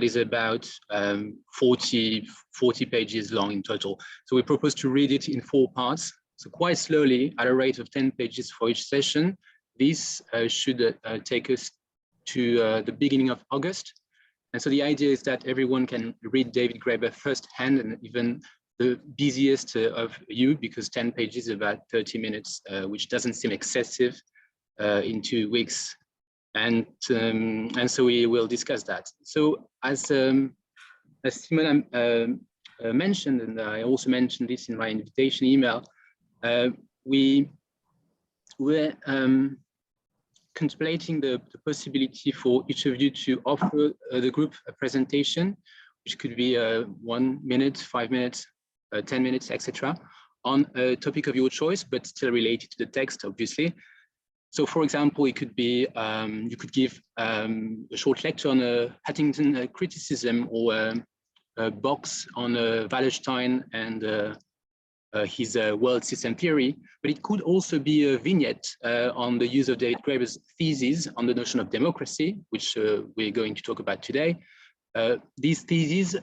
is about 40 pages long in total. So we propose to read it in 4 parts. So quite slowly, at a rate of 10 pages for each session. This should take us to the beginning of August. And so the idea is that everyone can read David Graeber firsthand, and even the busiest of you, because 10 pages is about 30 minutes, which doesn't seem excessive in 2 weeks. And so we will discuss that. So as Simon mentioned, and I also mentioned this in my invitation email, we were contemplating the possibility for each of you to offer the group a presentation, which could be 1 minute, 5 minutes, 10 minutes, etc., on a topic of your choice, but still related to the text, obviously. So, for example, it could be you could give a short lecture on Huntington criticism, or a box on Wallerstein and his world system theory, but it could also be a vignette on the use of David Graeber's thesis on the notion of democracy, which we're going to talk about today. These theses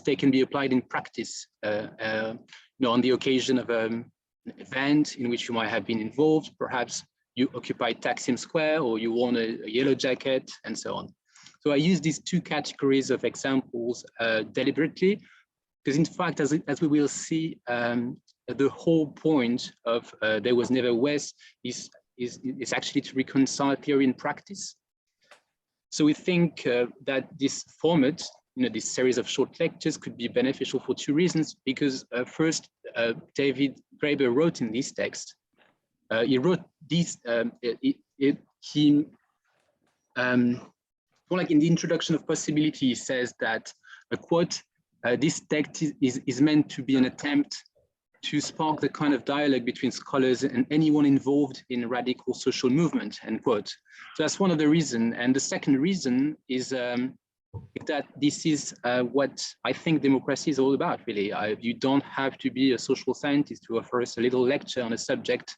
they can be applied in practice, on the occasion of an event in which you might have been involved. Perhaps you occupied Taksim Square, or you wore a yellow jacket, and so on. So I use these 2 categories of examples deliberately, because in fact, as we will see, the whole point of There Was Never West is actually to reconcile theory and practice. So we think that this format, this series of short lectures, could be beneficial for 2 reasons. Because first, David Graeber wrote in this text, he wrote this, like in the introduction of Possibility, he says that, a quote, this text is meant to be an attempt to spark the kind of dialogue between scholars and anyone involved in radical social movement, end quote. So that's one of the reasons. And the second reason is that this is what I think democracy is all about, really. You don't have to be a social scientist to offer us a little lecture on a subject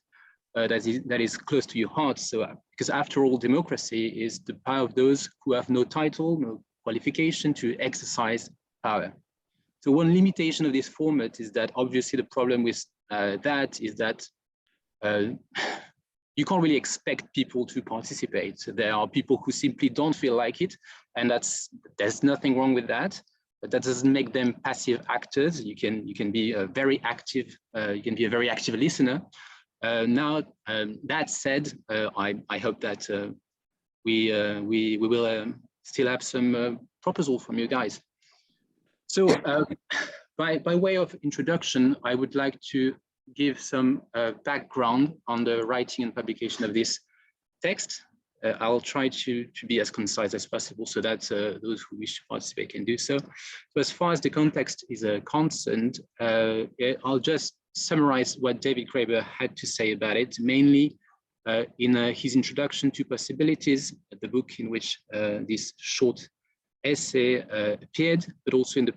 that is close to your heart. So, because after all, democracy is the power of those who have no title, no qualification to exercise power. So one limitation of this format is that obviously the problem with that is that you can't really expect people to participate. So there are people who simply don't feel like it, and there's nothing wrong with that. But that doesn't make them passive actors. You can be a very active. You can be a very active listener. That said, I hope that we will still have some proposal from you guys. So by way of introduction, I would like to give some background on the writing and publication of this text. I'll try to be as concise as possible so that those who wish to participate can do so. So as far as the context is concerned, I'll just summarize what David Graeber had to say about it, mainly in his introduction to Possibilities, the book in which this short essay appeared, but also in the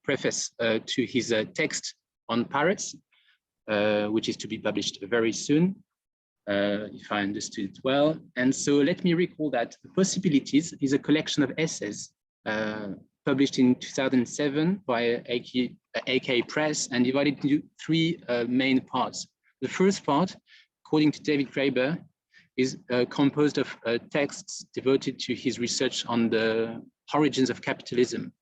preface to his text on parrots, which is to be published very soon, if I understood it well. And so let me recall that Possibilities is a collection of essays published in 2007 by AK Press and divided into 3 main parts. The first part, according to David Graeber, is composed of texts devoted to his research on the origins of capitalism.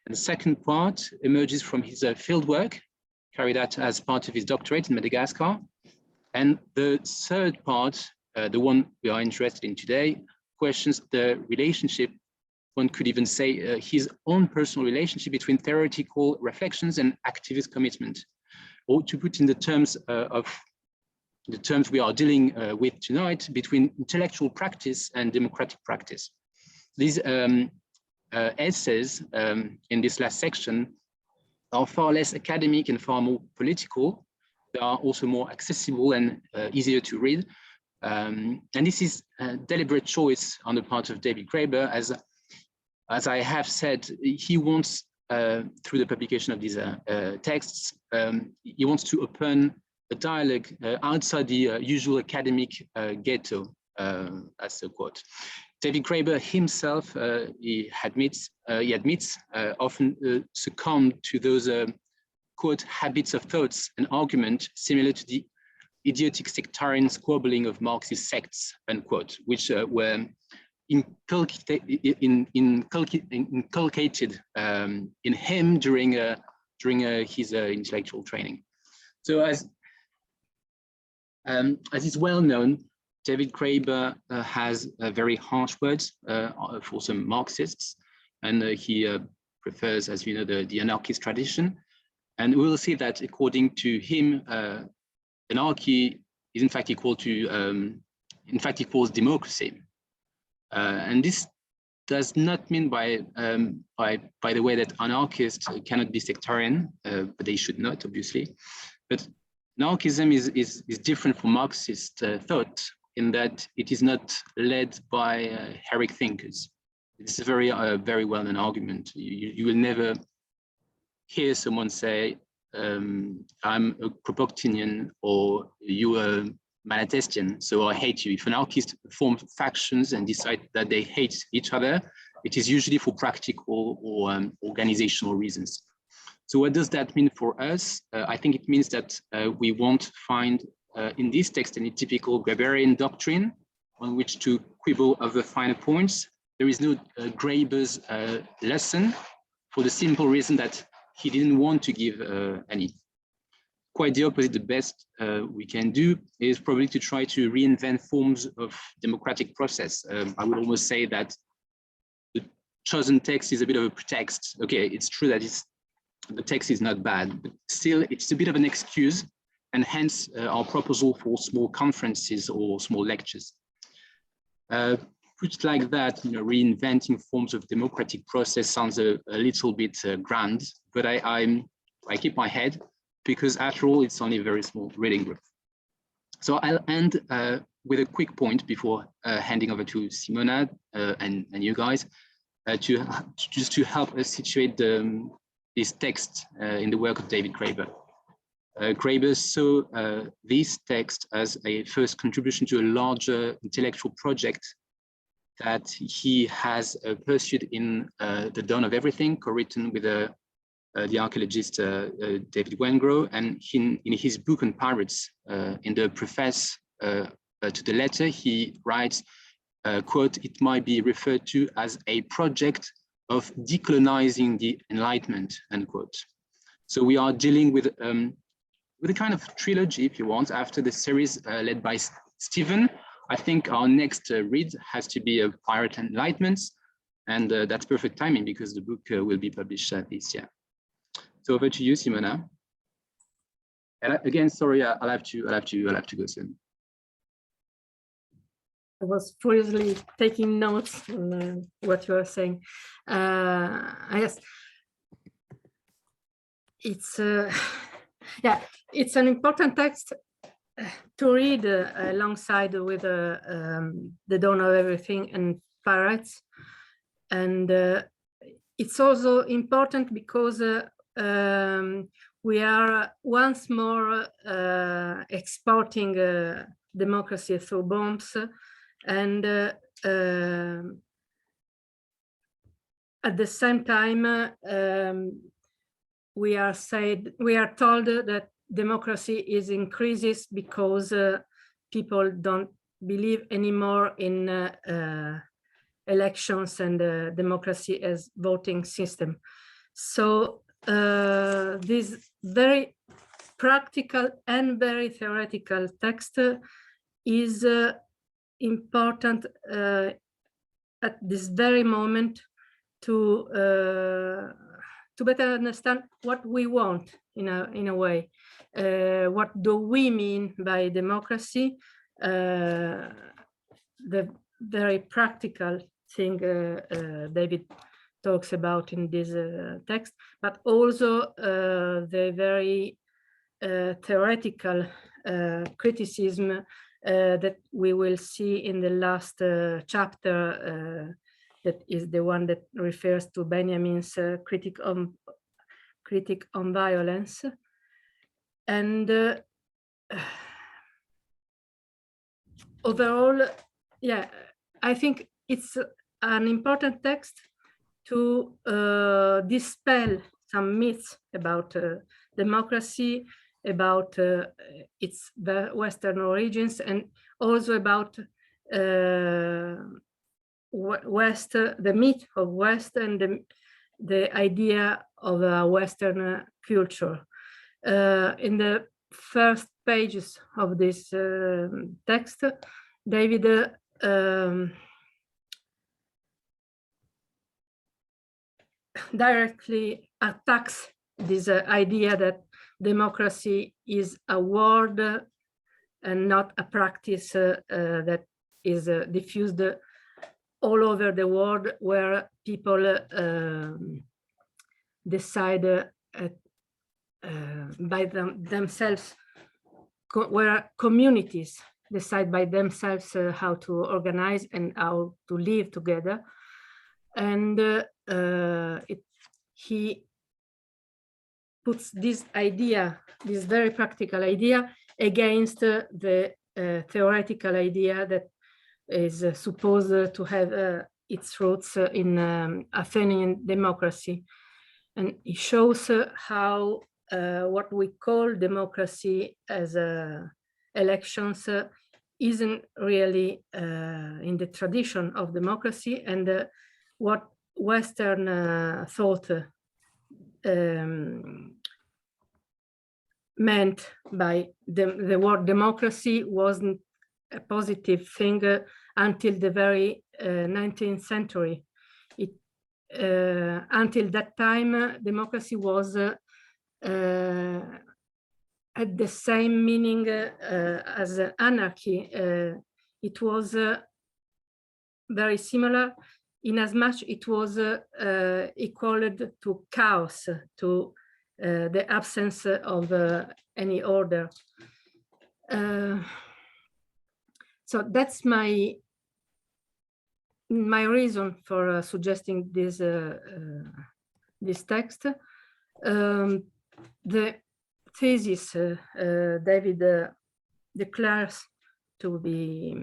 And the second part emerges from his fieldwork carried out as part of his doctorate in Madagascar. And the third part, the one we are interested in today, questions the relationship, one could even say his own personal relationship between theoretical reflections and activist commitment, or to put in the terms we are dealing with tonight, between intellectual practice and democratic practice. These essays in this last section are far less academic and far more political. They are also more accessible and easier to read. And this is a deliberate choice on the part of David Graeber, as I have said, he wants, through the publication of these texts, he wants to open a dialogue outside the usual academic ghetto That's a quote. David Graeber himself, he admits often succumbed to those quote habits of thoughts and argument similar to the idiotic sectarian squabbling of Marxist sects, unquote, which were inculcated in him during his intellectual training. So as is well known, David Graeber has very harsh words for some Marxists, and he prefers, as you know, the anarchist tradition. And we will see that according to him, anarchy is in fact equal to, equals democracy. And this does not mean by the way that anarchists cannot be sectarian, but they should not, obviously. But anarchism is different from Marxist thought in that it is not led by heroic thinkers. It's a very well-known argument. You will never hear someone say, I'm a Kropotkian or you are Malatestian, so I hate you. If anarchists form factions and decide that they hate each other, it is usually for practical or organizational reasons. So what does that mean for us? I think it means that we won't find in this text any typical Graeberian doctrine on which to quibble over finer points. There is no Graeber's lesson, for the simple reason that he didn't want to give any. Quite the opposite. The best we can do is probably to try to reinvent forms of democratic process. I would almost say that the chosen text is a bit of a pretext. Okay, it's true that the text is not bad, but still it's a bit of an excuse, and hence our proposal for small conferences or small lectures. Put like that, you know, reinventing forms of democratic process sounds a little bit grand, but I keep my head, because after all, it's only a very small reading group. So I'll end with a quick point before handing over to Simona and you guys just to help us situate this text in the work of David Graeber. Graeber saw this text as a first contribution to a larger intellectual project that he has pursued in The Dawn of Everything, co-written with the archaeologist David Graeber, and in his book on pirates, in the preface to the letter, he writes, quote, "It might be referred to as a project of decolonizing the Enlightenment," unquote. So we are dealing with a kind of trilogy, if you want, after the series led by Stephen. I think our next read has to be a Pirate Enlightenments, and that's perfect timing because the book will be published this year. So over to you, Simona. And again, sorry, I'll have to go soon. I was furiously taking notes on what you are saying. Yes, it's yeah, it's an important text to read alongside with The Dawn of Everything and Pirates, and it's also important because we are once more exporting democracy through bombs, and at the same time we are told that democracy is in crisis because people don't believe anymore in elections and democracy as voting system. So this very practical and very theoretical text is important at this very moment to better understand what we want in a way. What do we mean by democracy? The very practical thing David talks about in this text, but also the very theoretical criticism that we will see in the last chapter, that is the one that refers to Benjamin's critique on violence. And overall, yeah, I think it's an important text to dispel some myths about democracy, about its Western origins, and also about West, the myth of West, and the idea of a Western culture. In the first pages of this text, David directly attacks this idea that democracy is a word and not a practice that is diffused all over the world, where people decide by themselves, where communities decide by themselves how to organize and how to live together. And he puts this idea, this very practical idea, against the theoretical idea that is supposed to have its roots in Athenian democracy. And it shows how what we call democracy as elections isn't really in the tradition of democracy, and what Western thought meant by the word democracy wasn't a positive thing until the very 19th century. Until that time, democracy was had the same meaning as anarchy. It was very similar in as much it was equal to chaos, to the absence of any order. So that's my reason for suggesting this this text. The thesis David declares to be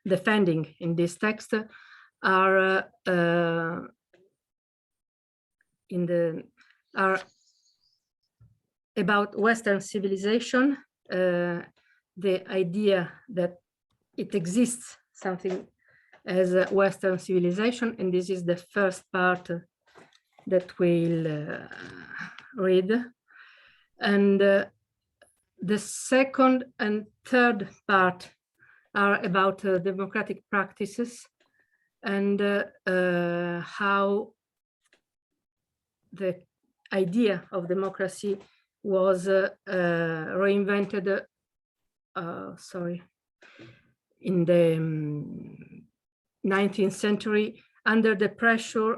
defending in this text are about Western civilization, the idea that it exists something as a Western civilization, and this is the first part that we'll read. And the second and third part are about democratic practices and how the idea of democracy was reinvented, in the 19th century under the pressure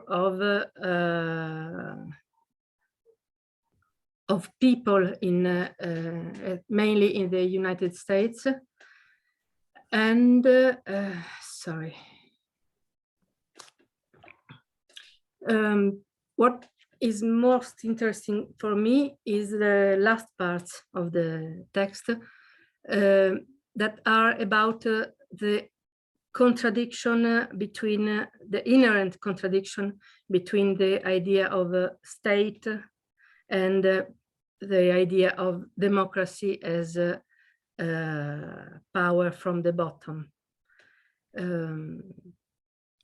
of people in mainly in the United States. And what is most interesting for me is the last parts of the text that are about the contradiction between the inherent contradiction between the idea of a state and the idea of democracy as power from the bottom.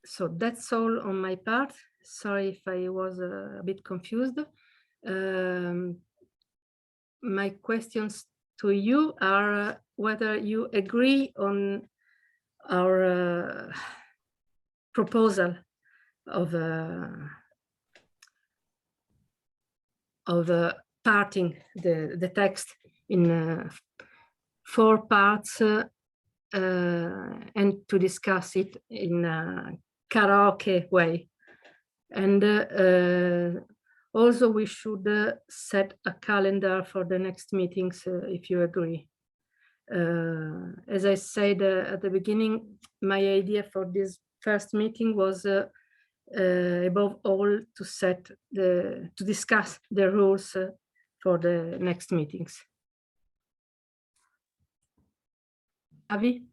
So that's all on my part. Sorry if I was a bit confused. My questions to you are whether you agree on our proposal of parting the text in 4 parts and to discuss it in a karaoke way. And also we should set a calendar for the next meetings if you agree. As I said at the beginning, my idea for this first meeting was above all to discuss the rules for the next meetings. Avi?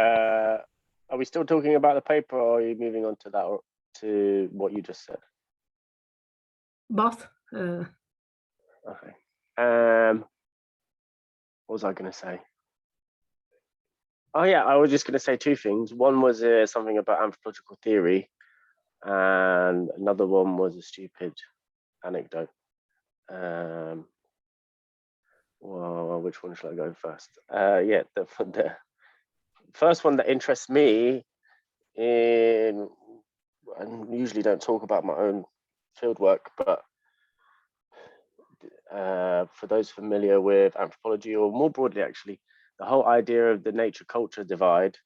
Are we still talking about the paper, or are you moving on to that, or to what you just said? Both. Okay. What was I going to say? Oh yeah, I was just going to say two things. One was something about anthropological theory, and another one was a stupid anecdote. Well, which one should I go first? Yeah, the first one that interests me in, I usually don't talk about my own fieldwork, but for those familiar with anthropology, or more broadly actually, the whole idea of the nature-culture divide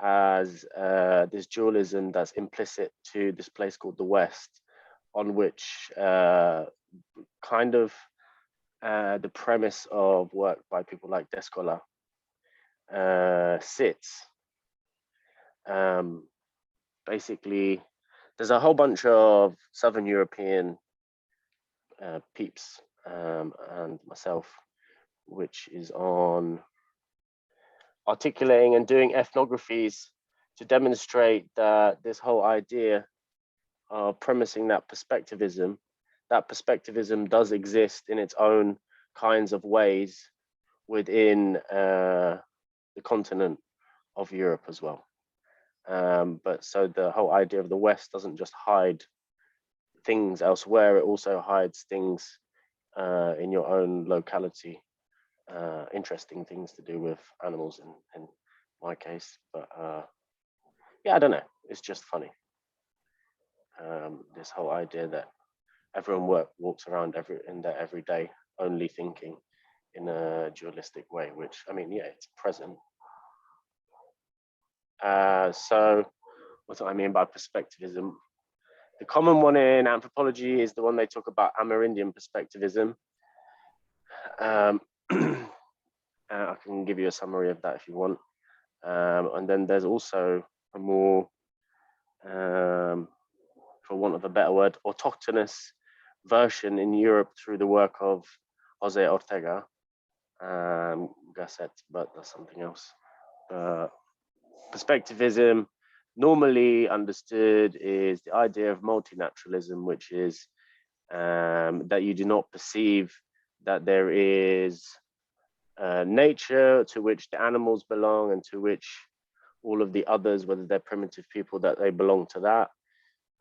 as this dualism that's implicit to this place called the West, on which kind of the premise of work by people like Descola sits. Basically, there's a whole bunch of Southern European peeps and myself, which is on articulating and doing ethnographies to demonstrate that this whole idea of premising that perspectivism does exist in its own kinds of ways within the continent of Europe as well. But so the whole idea of the West doesn't just hide things elsewhere, it also hides things in your own locality. Interesting things to do with animals in my case, but yeah, I don't know, it's just funny. This whole idea that everyone walks around in their everyday only thinking in a dualistic way, which, I mean, yeah, it's present. So what do I mean by perspectivism? The common one in anthropology is the one they talk about, Amerindian perspectivism. I can give you a summary of that if you want. And then there's also a more, for want of a better word, autochthonous version in Europe through the work of Jose Ortega, Gasset, but that's something else. Perspectivism, normally understood, is the idea of multinaturalism, which is that you do not perceive that there is nature to which the animals belong and to which all of the others, whether they're primitive people, that they belong to that.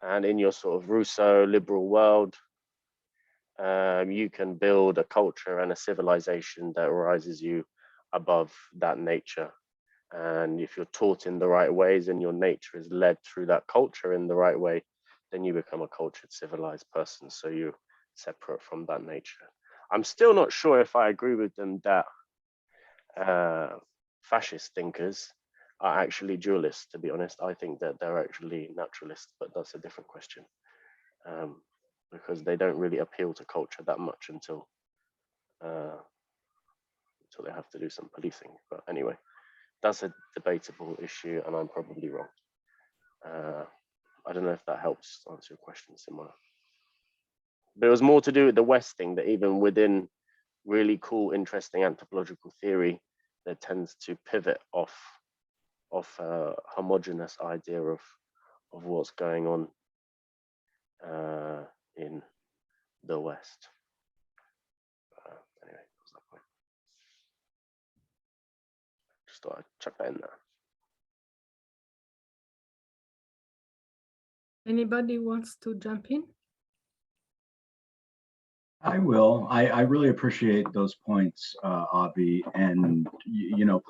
And in your sort of Rousseau liberal world, you can build a culture and a civilization that rises you above that nature. And if you're taught in the right ways and your nature is led through that culture in the right way, then you become a cultured, civilized person. So you're separate from that nature. I'm still not sure if I agree with them that fascist thinkers are actually dualists, to be honest. I think that they're actually naturalists, but that's a different question. Because they don't really appeal to culture that much until they have to do some policing. But anyway, that's a debatable issue, and I'm probably wrong. I don't know if that helps answer your question, Simona. But it was more to do with the West thing, that even within really cool, interesting anthropological theory, that tends to pivot off a homogeneous idea of what's going on in the West. Anyway, that was that point. Just thought I'd chuck that in there. Anybody wants to jump in? I will. I really appreciate those points, Avi, and you know,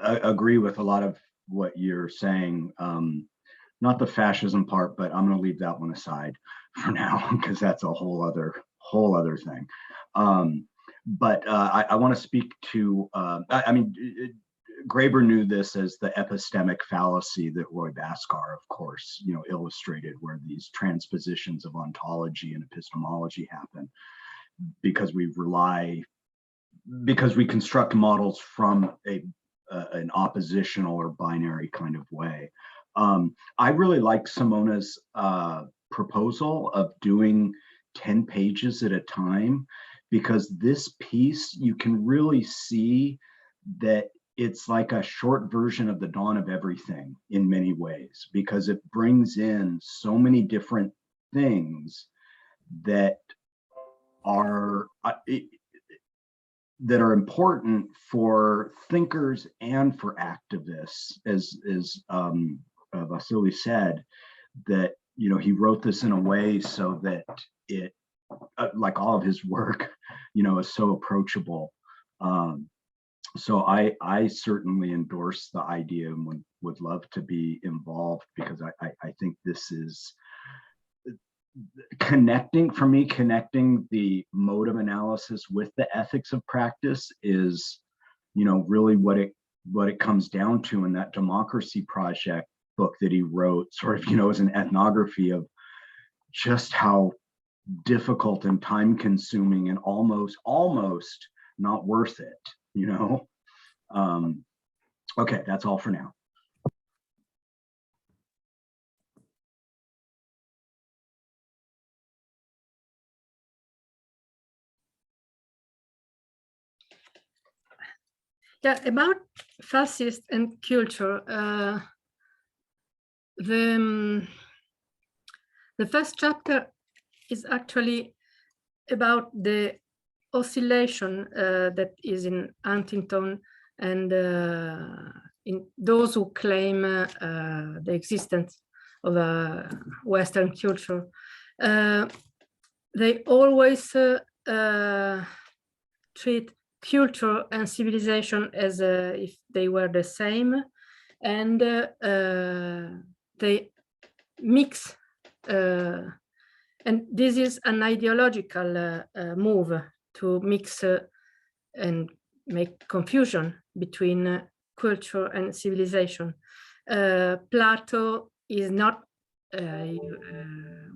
I agree with a lot of what you're saying. Not the fascism part, but I'm going to leave that one aside for now because that's a whole other thing. But I want to speak to. I mean, Graeber knew this as the epistemic fallacy that Roy Bhaskar, of course, illustrated, where these transpositions of ontology and epistemology happen because we construct models from an oppositional or binary kind of way. I really like Simona's proposal of doing 10 pages at a time, because this piece, you can really see that it's like a short version of the dawn of everything in many ways, because it brings in so many different things that are important for thinkers and for activists, as Vasily said, that he wrote this in a way so that it, like all of his work, is so approachable. So I certainly endorse the idea and would love to be involved, because I think this is connecting the mode of analysis with the ethics of practice is, really what it comes down to in that Democracy Project book that he wrote, sort of, as an ethnography of just how difficult and time consuming and almost not worth it, Okay, that's all for now. Yeah, about fascist and culture, the first chapter is actually about the oscillation that is in Huntington and in those who claim the existence of a Western culture. They always treat culture and civilization as if they were the same, and they mix, and this is an ideological move to mix and make confusion between culture and civilization. Plato is not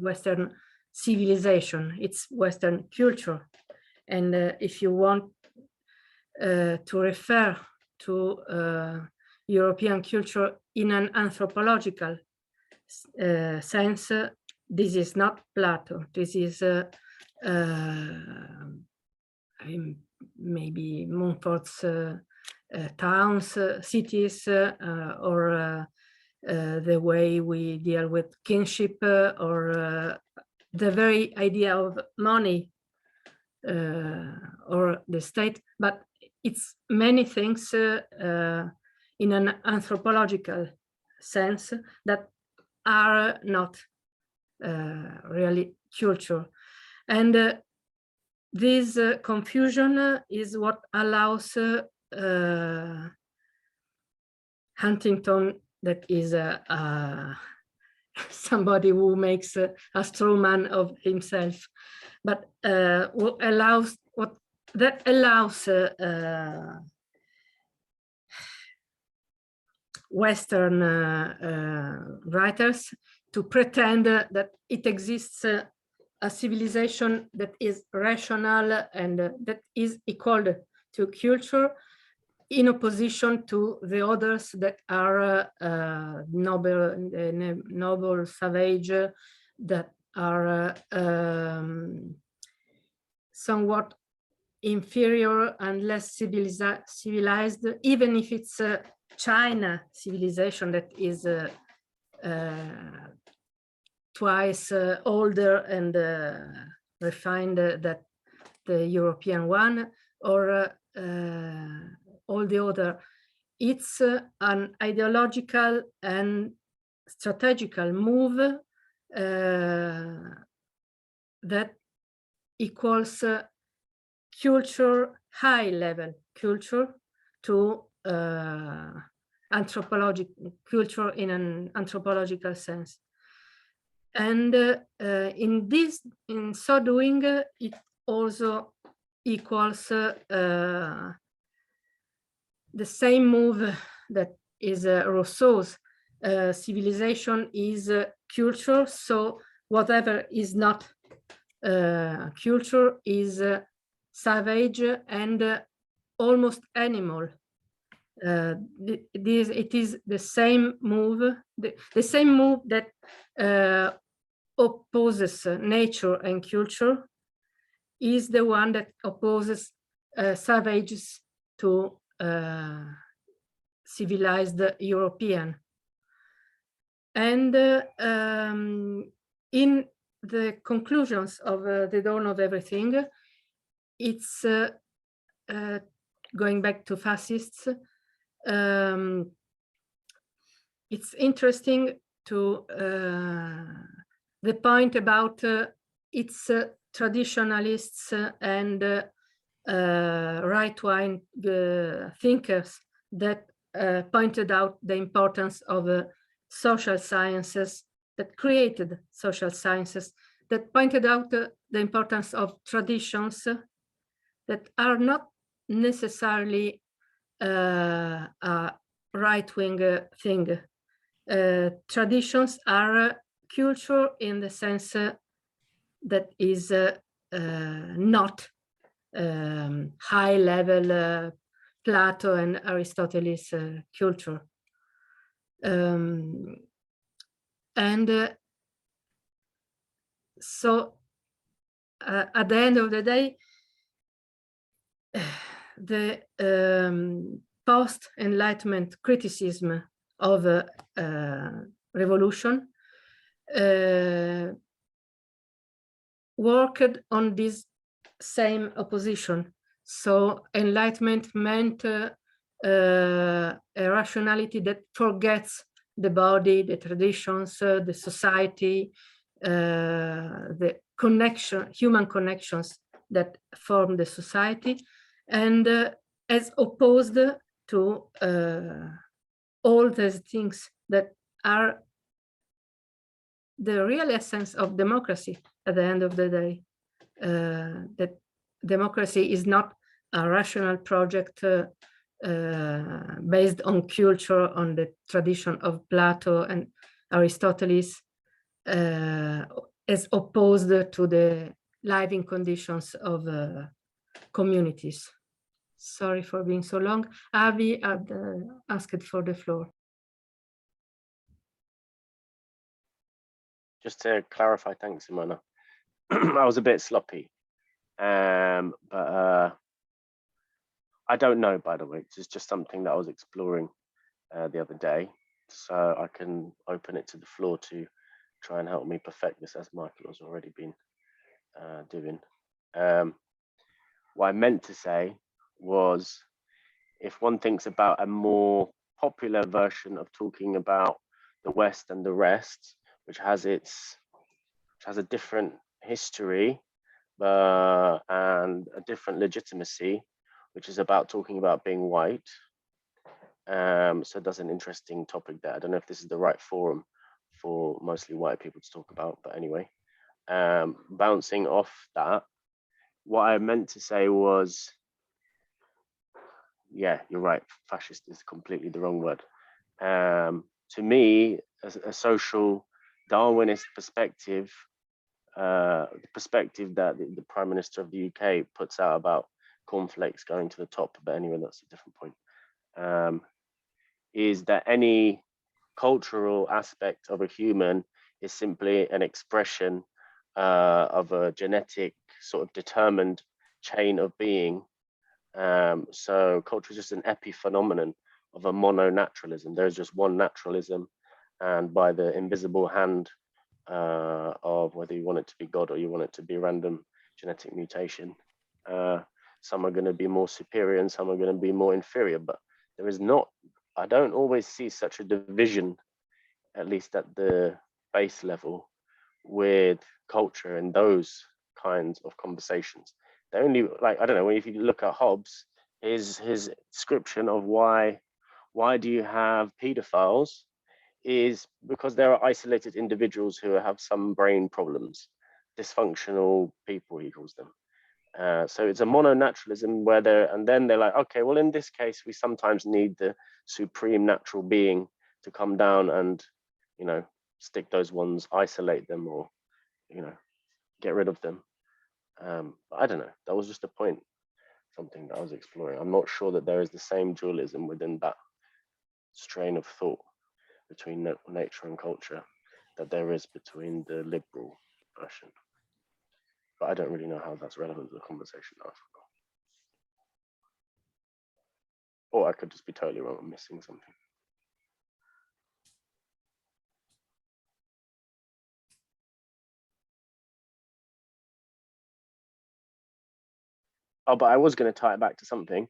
Western civilization, it's Western culture. And if you want to refer to European culture in an anthropological sense, this is not Plato. This is maybe Montfort's towns, cities, or the way we deal with kinship, or the very idea of money or the state. But it's many things in an anthropological sense that are not really culture. And this confusion is what allows Huntington, that is somebody who makes a straw man of himself, but what allows Western writers to pretend that it exists a civilization that is rational and that is equal to culture, in opposition to the others that are noble, savage, that are somewhat inferior and less civilized, even if it's China civilization that is twice older and refined than the European one, or all the other. It's an ideological and strategical move that equals culture, high level culture, to anthropological culture in an anthropological sense. And in so doing, it also equals the same move that is Rousseau's. Civilization is culture, so whatever is not culture is savage and almost animal. It is the same move, the same move that opposes nature and culture is the one that opposes savages to civilized European. And in the conclusions of The Dawn of Everything, it's going back to fascists. It's interesting to the point about its traditionalists and right-wing thinkers that pointed out the importance of social sciences, that created social sciences, that pointed out the importance of traditions that are not necessarily a right-wing thing. Traditions are culture in the sense that is not high-level Plato and Aristotle's culture. So at the end of the day, the post-Enlightenment criticism of revolution worked on this same opposition. So Enlightenment meant a rationality that forgets the body, the traditions, the society, the connection, human connections that form the society, and as opposed to all those things that are the real essence of democracy at the end of the day. That democracy is not a rational project based on culture, on the tradition of Plato and Aristotle, as opposed to the living conditions of communities. Sorry for being so long. Avi had asked for the floor. Just to clarify, thanks, Simona. I was a bit sloppy, but I don't know, by the way. It's just something that I was exploring the other day, so I can open it to the floor to try and help me perfect this, as Michael has already been doing. What I meant to say was, if one thinks about a more popular version of talking about the West and the rest, which has a different history and a different legitimacy, which is about talking about being white. So that's an interesting topic there. I don't know if this is the right forum for mostly white people to talk about, but anyway, bouncing off that, what I meant to say was, yeah, you're right, fascist is completely the wrong word. To me, a social Darwinist perspective, the perspective that the Prime Minister of the UK puts out about cornflakes going to the top, but anyway, that's a different point, is that any cultural aspect of a human is simply an expression of a genetic sort of determined chain of being. So culture is just an epiphenomenon of a mononaturalism. There's just one naturalism, and by the invisible hand of whether you want it to be God or you want it to be random genetic mutation, some are going to be more superior and some are going to be more inferior, but there is not, I don't always see such a division, at least at the base level, with culture and those kinds of conversations. They only, like, I don't know, if you look at Hobbes, his description of why do you have pedophiles is because there are isolated individuals who have some brain problems, dysfunctional people, he calls them. So it's a mononaturalism where they're like, okay, well, in this case, we sometimes need the supreme natural being to come down and, you know, stick those ones, isolate them, or, you know, get rid of them. I don't know. That was just a point, something that I was exploring. I'm not sure that there is the same dualism within that strain of thought between nature and culture that there is between the liberal version. But I don't really know how that's relevant to the conversation now. Or I could just be totally wrong, I'm missing something. Oh, but I was going to tie it back to something,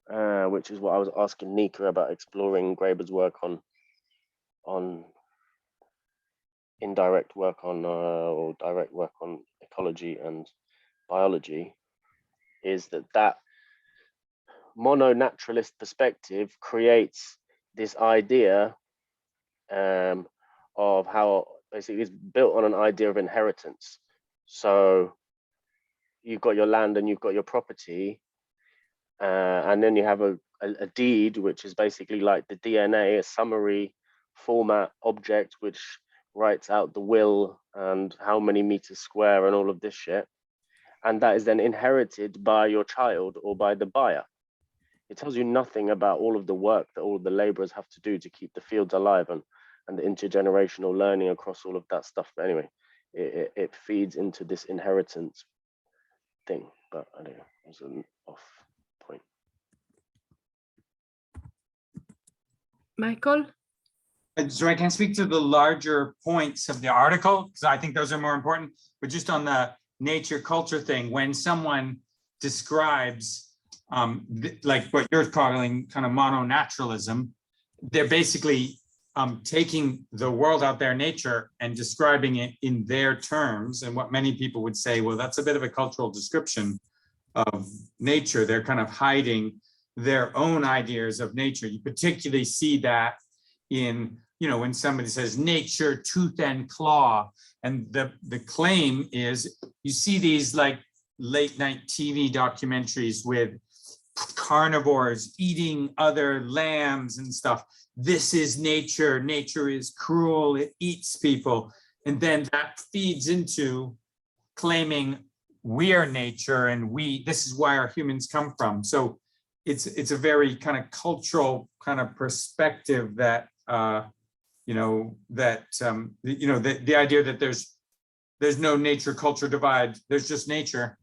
which is what I was asking Nika about, exploring Graeber's work on indirect work on or direct work on ecology and biology, is that mono-naturalist perspective creates this idea of how basically it's built on an idea of inheritance. So you've got your land and you've got your property, and then you have a deed, which is basically like the DNA, a summary format object, which writes out the will and how many meters square and all of this shit. And that is then inherited by your child or by the buyer. It tells you nothing about all of the work that all of the laborers have to do to keep the fields alive, and the intergenerational learning across all of that stuff. But anyway, it feeds into this inheritance thing, but I don't know, it was an off point. Michael? So I can speak to the larger points of the article, because I think those are more important, but just on the nature culture thing, when someone describes like what you're calling kind of mono-naturalism, they're basically taking the world out there, nature, and describing it in their terms. And what many people would say, well, that's a bit of a cultural description of nature. They're kind of hiding their own ideas of nature. You particularly see that in, you know, when somebody says nature, tooth and claw, and the claim is, you see these like late night TV documentaries with carnivores eating other lambs and stuff. This is nature. Nature is cruel. It eats people. And then that feeds into claiming we are nature and this is where our humans come from. So it's a very kind of cultural kind of perspective that, the idea that there's no nature culture divide, there's just nature,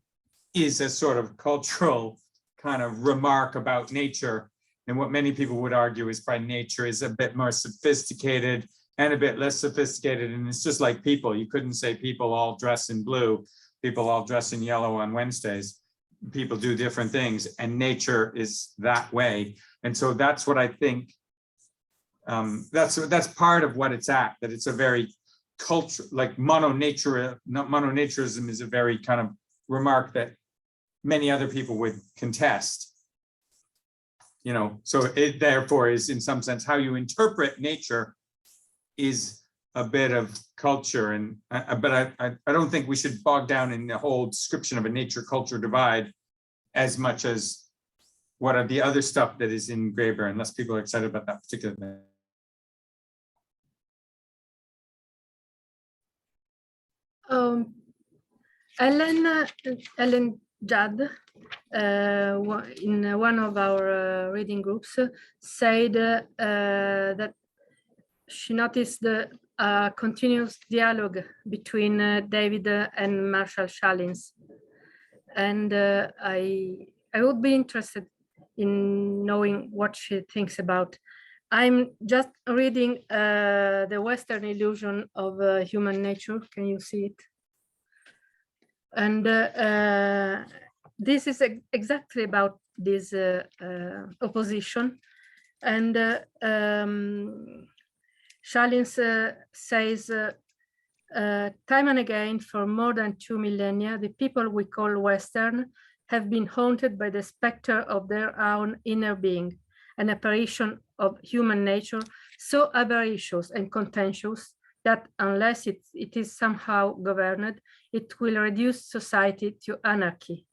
is a sort of cultural kind of remark about nature. And what many people would argue is by nature is a bit more sophisticated and a bit less sophisticated. And it's just like people. You couldn't say people all dress in blue, people all dress in yellow on Wednesdays. People do different things, and nature is that way. And so that's what I think, that's part of what it's at, that it's a very culture, like mono-naturism is a very kind of remark that many other people would contest. You know, so it therefore is in some sense how you interpret nature is a bit of culture. And but I don't think we should bog down in the whole description of a nature culture divide as much as what are the other stuff that is in Graeber, unless people are excited about that particular thing. Ellen Judd, in one of our reading groups, said that she noticed the continuous dialogue between David and Marshall Chalins. And I would be interested in knowing what she thinks about. I'm just reading The Western Illusion of Human Nature. Can you see it? And this is exactly about this opposition. And Chalins says, time and again, for more than 2 millennia, the people we call Western have been haunted by the specter of their own inner being, an apparition of human nature so avaricious and contentious that unless it is somehow governed, it will reduce society to anarchy.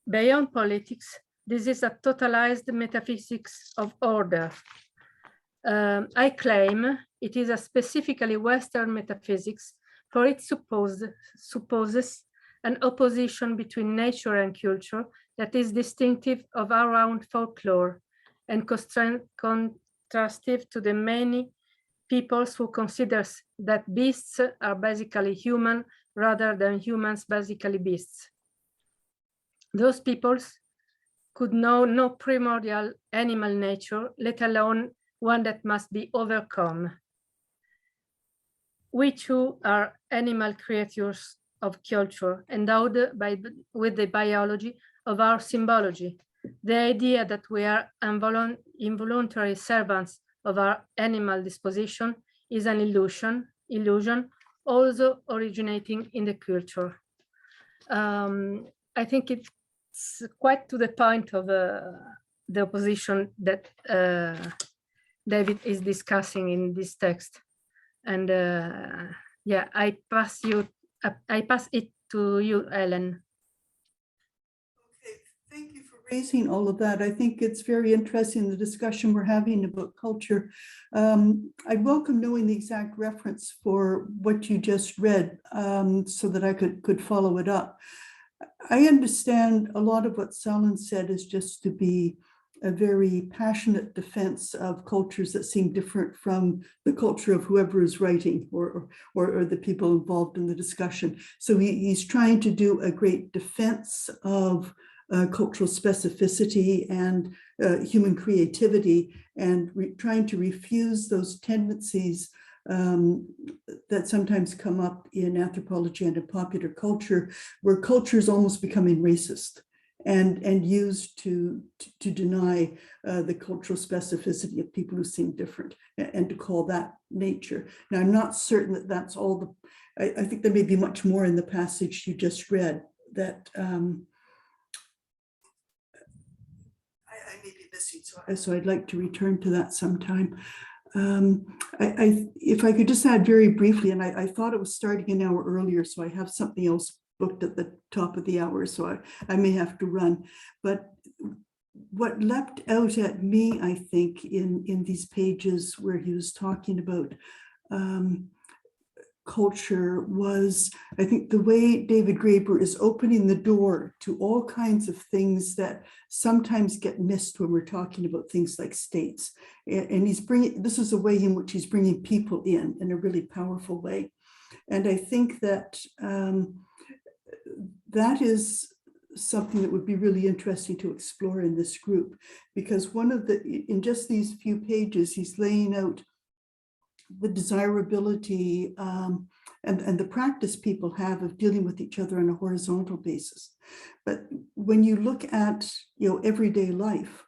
Beyond politics, this is a totalized metaphysics of order. I claim it is a specifically Western metaphysics, for it supposes an opposition between nature and culture that is distinctive of our own folklore and contrastive to the many peoples who consider that beasts are basically human rather than humans basically beasts. Those peoples could know no primordial animal nature, let alone one that must be overcome. We too are animal creatures of culture, endowed with the biology of our symbology. The idea that we are involuntary servants of our animal disposition is an illusion, also originating in the culture. I think it's quite to the point of the opposition that David is discussing in this text. And yeah, I pass it to you, Ellen. Okay, thank you for raising all of that. I think it's very interesting, the discussion we're having about culture. I'd welcome knowing the exact reference for what you just read, so that I could follow it up. I understand a lot of what Salin said is just to be a very passionate defense of cultures that seem different from the culture of whoever is writing or the people involved in the discussion. So he's trying to do a great defense of cultural specificity and human creativity, and trying to refuse those tendencies that sometimes come up in anthropology and in popular culture, where culture is almost becoming racist and used to deny the cultural specificity of people who seem different, and to call that nature. Now, I'm not certain that that's all I think there may be much more in the passage you just read that I may be missing, so I'd like to return to that sometime. If I could just add very briefly, and I thought it was starting an hour earlier, so I have something else booked at the top of the hour, so I may have to run. But what leapt out at me, I think, in these pages where he was talking about culture was, I think, the way David Graeber is opening the door to all kinds of things that sometimes get missed when we're talking about things like states. And he's bringing, this is a way in which he's bringing people in a really powerful way. And I think that that is something that would be really interesting to explore in this group, because one of the, in just these few pages, he's laying out the desirability and the practice people have of dealing with each other on a horizontal basis. But when you look at, everyday life,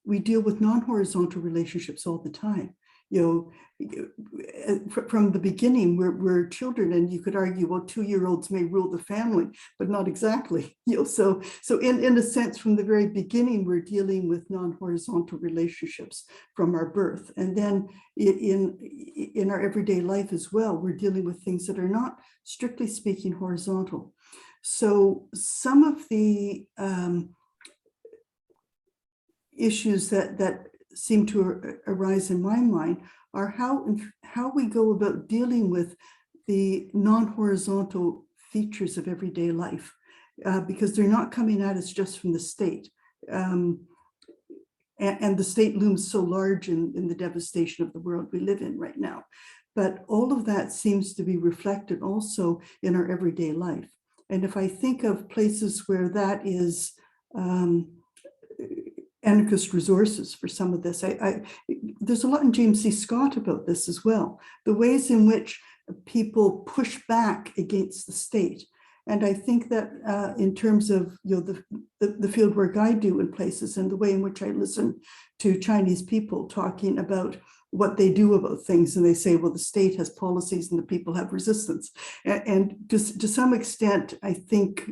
we deal with non-horizontal relationships all the time. From the beginning, we're children, and you could argue, well, 2-year-olds may rule the family, but not exactly. So in a sense, from the very beginning, we're dealing with non-horizontal relationships from our birth, and then in our everyday life as well, we're dealing with things that are not, strictly speaking, horizontal. So some of the issues that seem to arise in my mind are how we go about dealing with the non-horizontal features of everyday life, because they're not coming at us just from the state. And the state looms so large in the devastation of the world we live in right now. But all of that seems to be reflected also in our everyday life. And if I think of places where that is anarchist resources for some of this, there's a lot in James C. Scott about this as well, the ways in which people push back against the state. And I think that in terms of the field work I do in places, and the way in which I listen to Chinese people talking about what they do about things, and they say, well, the state has policies and the people have resistance. And to some extent, I think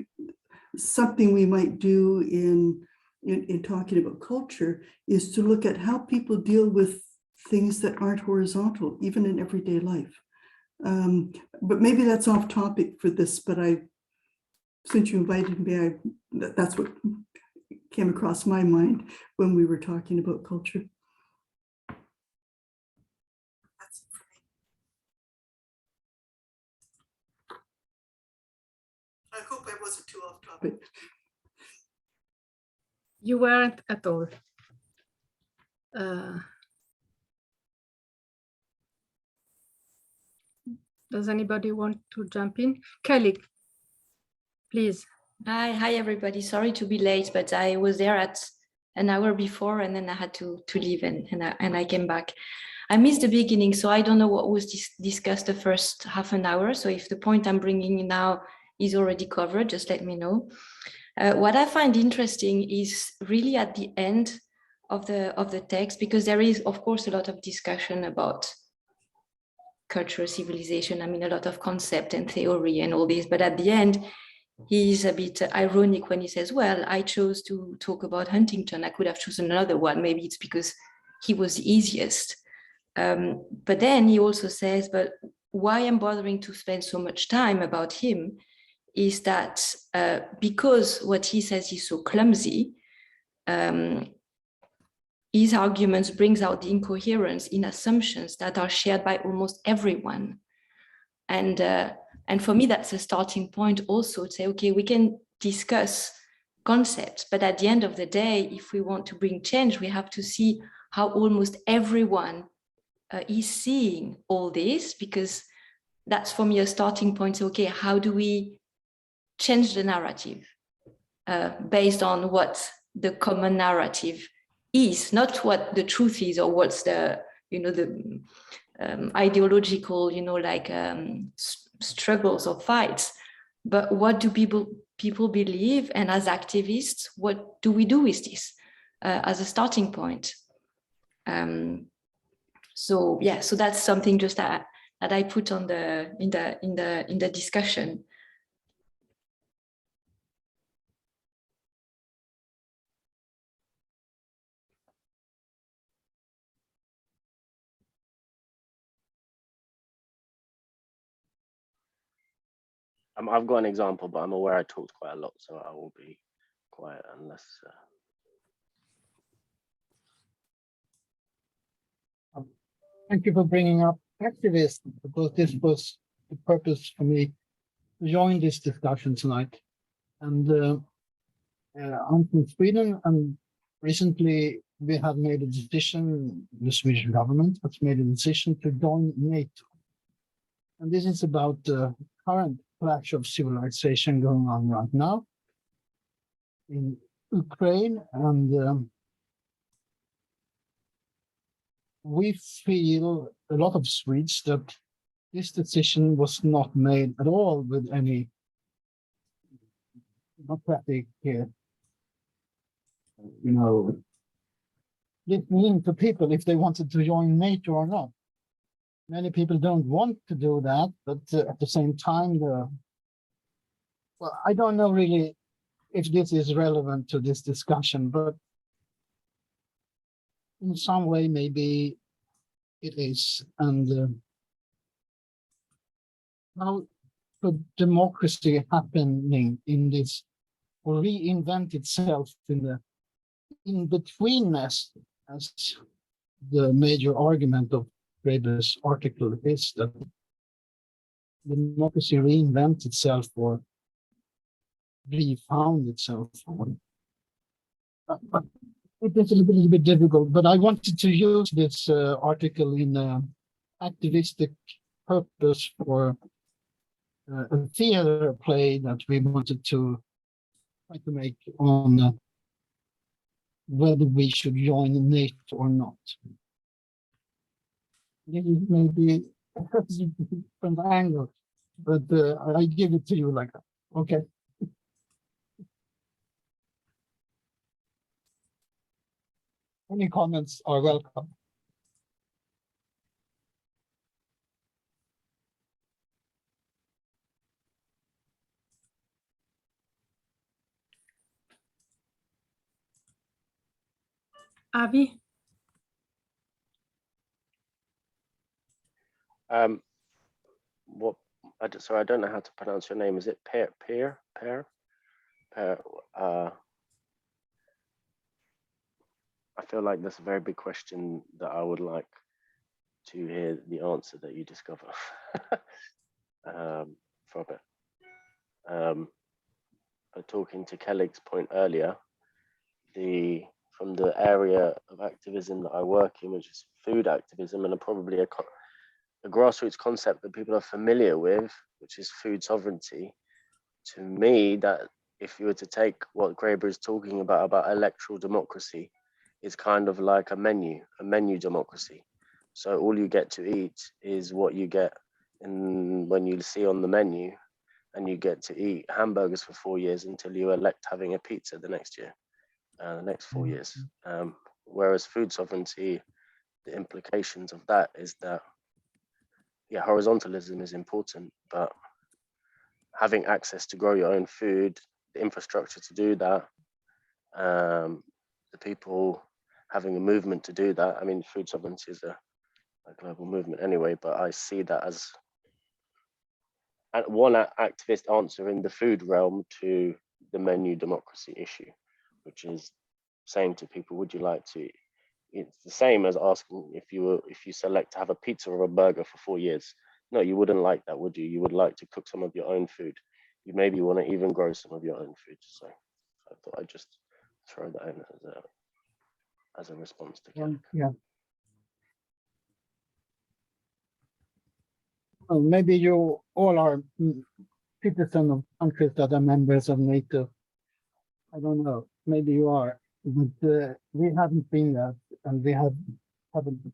something we might do in talking about culture is to look at how people deal with things that aren't horizontal, even in everyday life. But maybe that's off topic for this, but since you invited me, that's what came across my mind when we were talking about culture. That's it for me. I hope I wasn't too off topic. You weren't at all. Does anybody want to jump in? Kelly, please, Hi, everybody. Sorry to be late, but I was there at an hour before, and then I had to leave, and I came back. I missed the beginning, so I don't know what was discussed the first half an hour. So if the point I'm bringing now is already covered, just let me know. What I find interesting is really at the end of the text, because there is, of course, a lot of discussion about culture, civilization. I mean, a lot of concept and theory and all this, but at the end, he's a bit ironic when he says, well, I chose to talk about Huntington. I could have chosen another one. Maybe it's because he was the easiest. But then he also says, but why I'm bothering to spend so much time about him is that because what he says is so clumsy, his arguments brings out the incoherence in assumptions that are shared by almost everyone. And for me, that's a starting point also to say, okay, we can discuss concepts, but at the end of the day, if we want to bring change, we have to see how almost everyone is seeing all this, because that's for me a starting point. So, okay, how do we change the narrative based on what the common narrative is, not what the truth is or what's the, the ideological, struggles or fights, but what do people believe, and as activists, what do we do with this as a starting point? So that's something just that I put on in the discussion. I've got an example, but I'm aware I talked quite a lot, so I will be quiet unless. Thank you for bringing up activism, because this was the purpose for me to join this discussion tonight. And I'm from Sweden, and recently we have made a decision, the Swedish government has made a decision to join NATO. And this is about the current clash of civilization going on right now in Ukraine, and we feel, a lot of Swedes, that this decision was not made at all with any democratic, listening to people if they wanted to join NATO or not. Many people don't want to do that, but at the same time, well, I don't know really if this is relevant to this discussion, but in some way, maybe it is. And how could democracy happening in this, or reinvent itself in the in-betweenness, as the major argument of Graeber's article is, that democracy reinvents itself or refound itself. It is a little bit difficult, but I wanted to use this article in activistic purpose for a theater play that we wanted to try to make on whether we should join NATO or not. This is maybe a different angle, but I give it to you like that. Okay. Any comments are welcome. Avi? What? Sorry, I don't know how to pronounce your name. Is it Per? I feel like that's a very big question that I would like to hear the answer that you discover from it. But talking to Kellig's point earlier, from the area of activism that I work in, which is food activism, and probably a grassroots concept that people are familiar with, which is food sovereignty. To me, that if you were to take what Graeber is talking about electoral democracy, is kind of like a menu democracy. So all you get to eat is what you get when you see on the menu, and you get to eat hamburgers for 4 years until you elect having a pizza the next year, the next 4 years. Whereas food sovereignty, the implications of that is that, yeah, horizontalism is important, but having access to grow your own food, the infrastructure to do that, the people having a movement to do that. I mean, food sovereignty is a global movement anyway, but I see that as one activist answer in the food realm to the menu democracy issue, which is saying to people, would you like to, it's the same as asking if you select to have a pizza or a burger for 4 years. No, you wouldn't like that, would you? You would like to cook some of your own food. You maybe want to even grow some of your own food. So I thought I'd just throw that in as a response to Jack. Yeah. Well, maybe you all are citizens of countries that are members of NATO. I don't know. Maybe you are, but we haven't been that, and we haven't.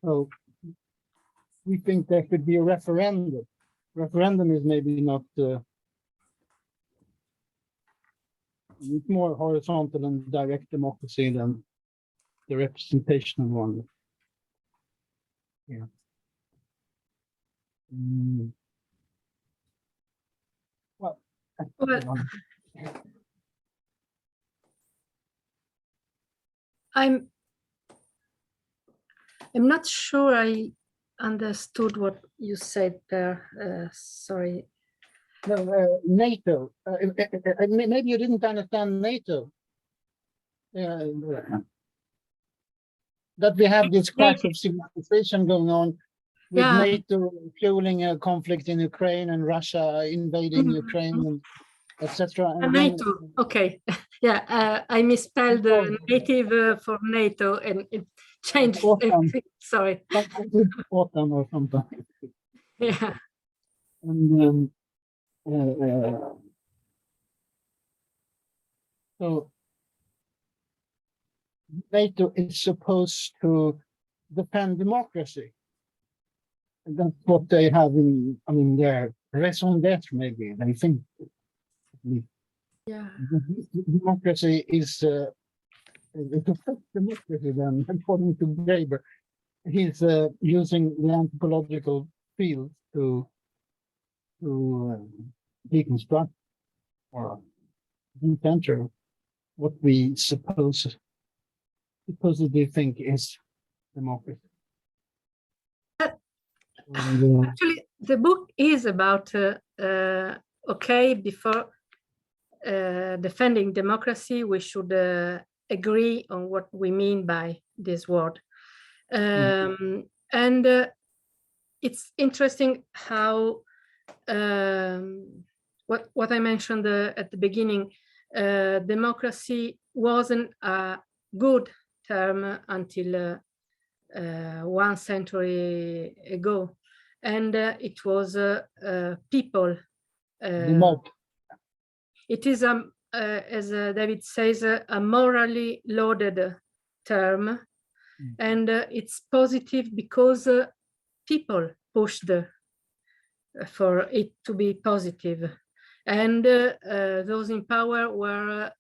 So we think there should be a referendum. Referendum is maybe not. It's more horizontal and direct democracy than the representational one. Yeah. Well, I'm not sure I understood what you said there. Sorry. No, NATO. Maybe you didn't understand NATO. That we have this crash of civilization going on with NATO fueling a conflict in Ukraine and Russia invading Ukraine, and etc. NATO. Okay. Yeah, I misspelled native for NATO, and it changed everything. Sorry. Autumn or something. Yeah. And so NATO is supposed to defend democracy. And that's what they have in, I mean, their raison d'etre, maybe, they think. Yeah. Democracy is democracy then, according to Graeber. He's using the anthropological field to deconstruct or decenter what we supposedly think is democracy. Actually, the book is about okay, before defending democracy, we should agree on what we mean by this word. And it's interesting how what I mentioned at the beginning, democracy wasn't a good term until 1 century ago, and it was people. It is, as David says, a morally loaded term, and it's positive because people pushed for it to be positive, and those in power were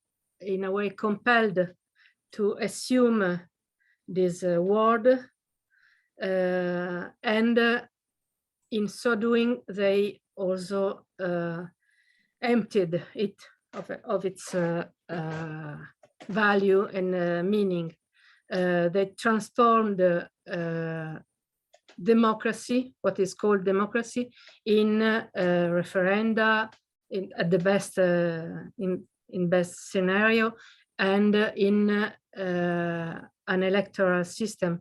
in a way compelled to assume this word, and in so doing they also emptied it of its value and meaning. They transformed democracy, what is called democracy, in referenda, at the best, in best scenario, and in an electoral system.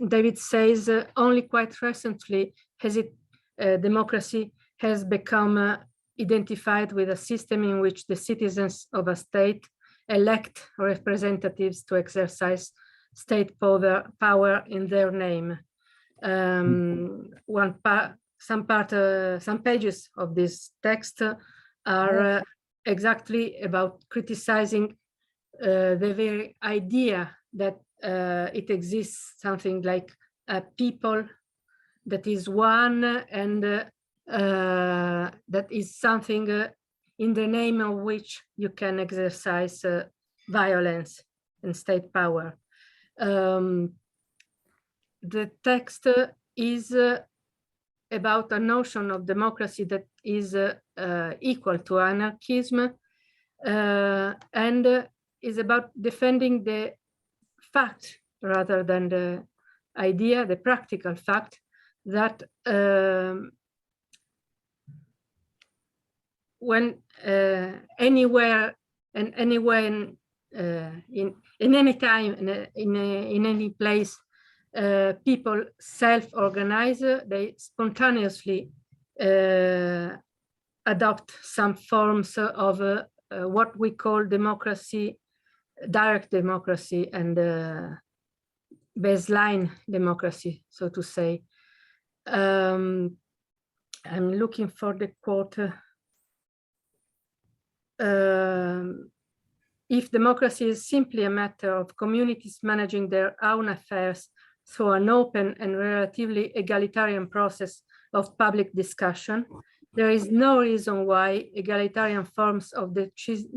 David says only quite recently has democracy has become identified with a system in which the citizens of a state elect representatives to exercise state power in their name. some pages of this text are exactly about criticizing the very idea that it exists something like a people that is one, and that is something in the name of which you can exercise violence and state power. The text is about a notion of democracy that is equal to anarchism, and is about defending the fact rather than the idea, the practical fact that when anywhere and anywhere in any time, in any place, people self-organize, they spontaneously adopt some forms of what we call democracy, direct democracy, and baseline democracy, so to say. I'm looking for the quote. If democracy is simply a matter of communities managing their own affairs through an open and relatively egalitarian process of public discussion, there is no reason why egalitarian forms of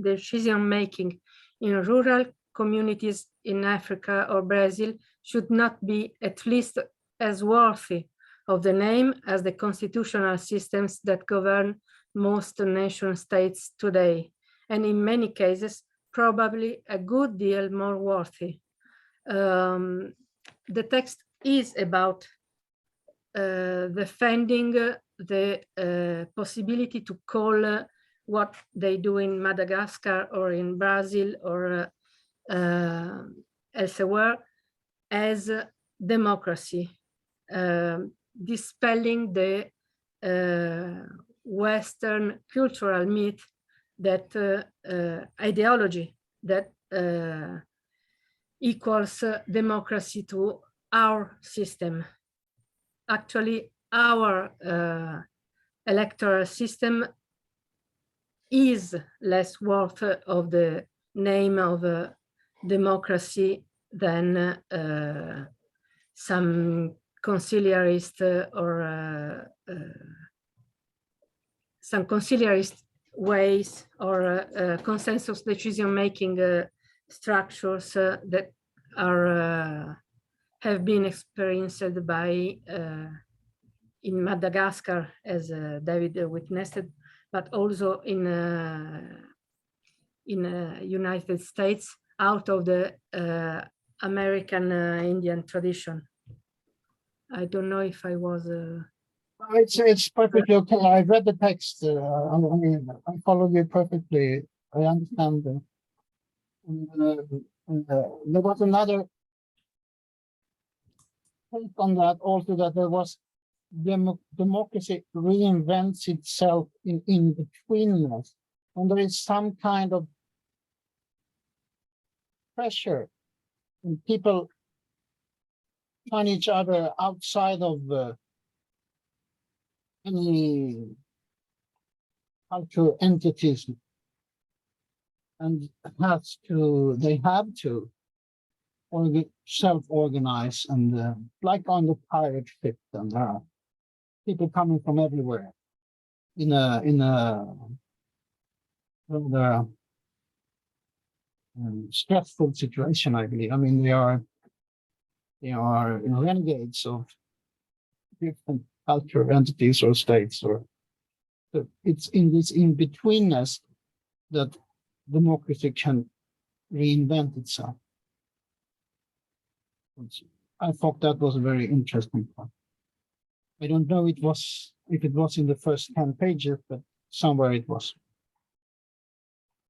decision-making in rural communities in Africa or Brazil should not be at least as worthy of the name as the constitutional systems that govern most nation states today, and in many cases, probably a good deal more worthy. The text is about defending the possibility to call what they do in Madagascar or in Brazil or elsewhere as democracy, dispelling the Western cultural myth that ideology that equals democracy to our system. Actually, our electoral system is less worth of the name of democracy than some conciliarist or some conciliarist ways or consensus decision-making structures that are have been experienced by in Madagascar, as David witnessed, but also in United States, out of the American Indian tradition. I don't know if I was. It's perfectly okay. I read the text. I mean, I follow you perfectly. I understand. There was another take on that also, that there was democracy reinvents itself in betweenness, and there is some kind of pressure, and people find each other outside of any cultural entities, and they have to self-organize, and like on the pirate ship, and there are people coming from everywhere in a rather stressful situation, I believe. I mean, they are renegades of different cultural entities or states, or it's in this in-betweenness that democracy can reinvent itself. I thought that was a very interesting point. I don't know if it was in the first 10 pages, but somewhere it was.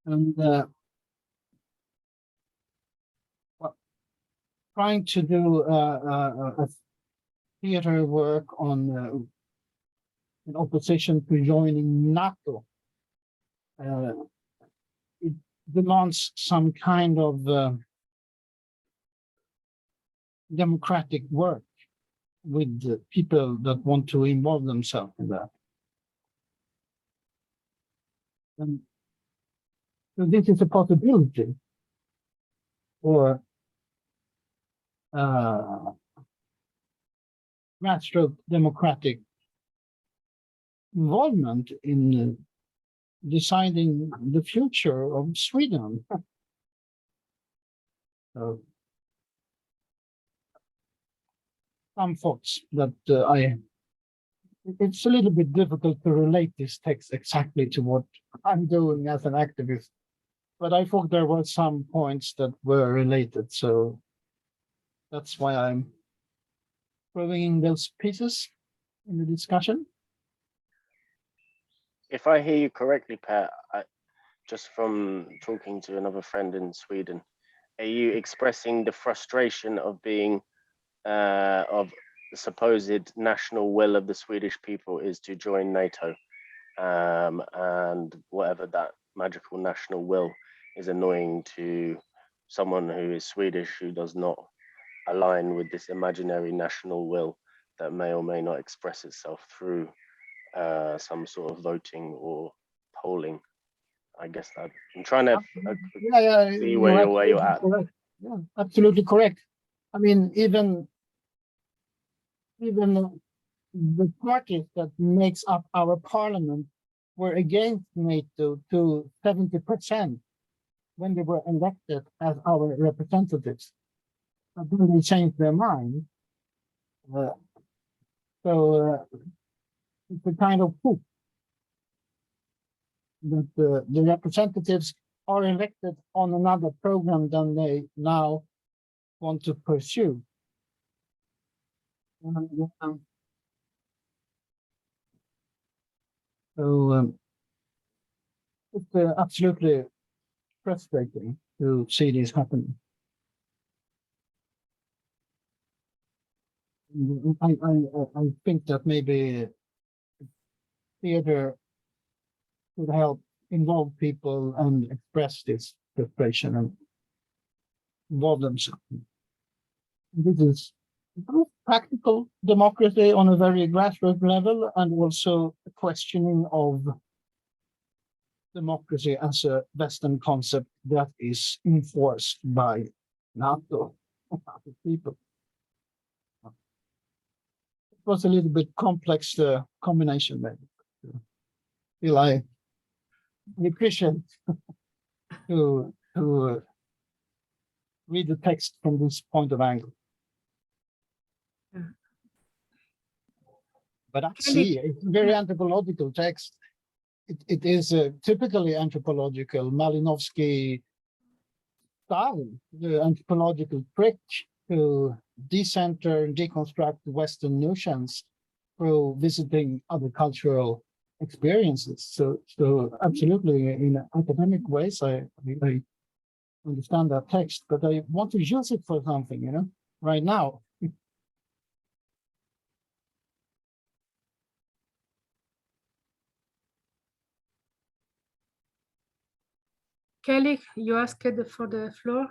And trying to do a theater work on in opposition to joining NATO, it demands some kind of democratic work, with the people that want to involve themselves in that. And so this is a possibility for grassroots democratic involvement in deciding the future of Sweden. So, some thoughts that it's a little bit difficult to relate this text exactly to what I'm doing as an activist, but I thought there were some points that were related, so that's why I'm throwing in those pieces in the discussion. If I hear you correctly, Per, just from talking to another friend in Sweden, are you expressing the frustration of being of the supposed national will of the Swedish people is to join NATO, and whatever that magical national will is annoying to someone who is Swedish who does not align with this imaginary national will that may or may not express itself through some sort of voting or polling. I guess that I'm trying to see where you're at. Correct. Yeah, absolutely correct. I mean, even the parties that makes up our parliament were against NATO to 70% when they were elected as our representatives. But then they changed their mind. So it's a kind of coup that the representatives are elected on another program than they now want to pursue. So it's absolutely frustrating to see this happening. I think that maybe theater could help involve people and express this frustration and involve themselves. This is practical democracy on a very grassroots level, and also a questioning of democracy as a Western concept that is enforced by NATO people. It was a little bit complex combination there. Still, I appreciate to read the text from this point of angle. But I see it's a very anthropological text. It is a typically anthropological Malinowski style, the anthropological trick to decenter and deconstruct Western notions through visiting other cultural experiences. So absolutely, in academic ways, I understand that text, but I want to use it for something, right now. Kelly, you asked for the floor.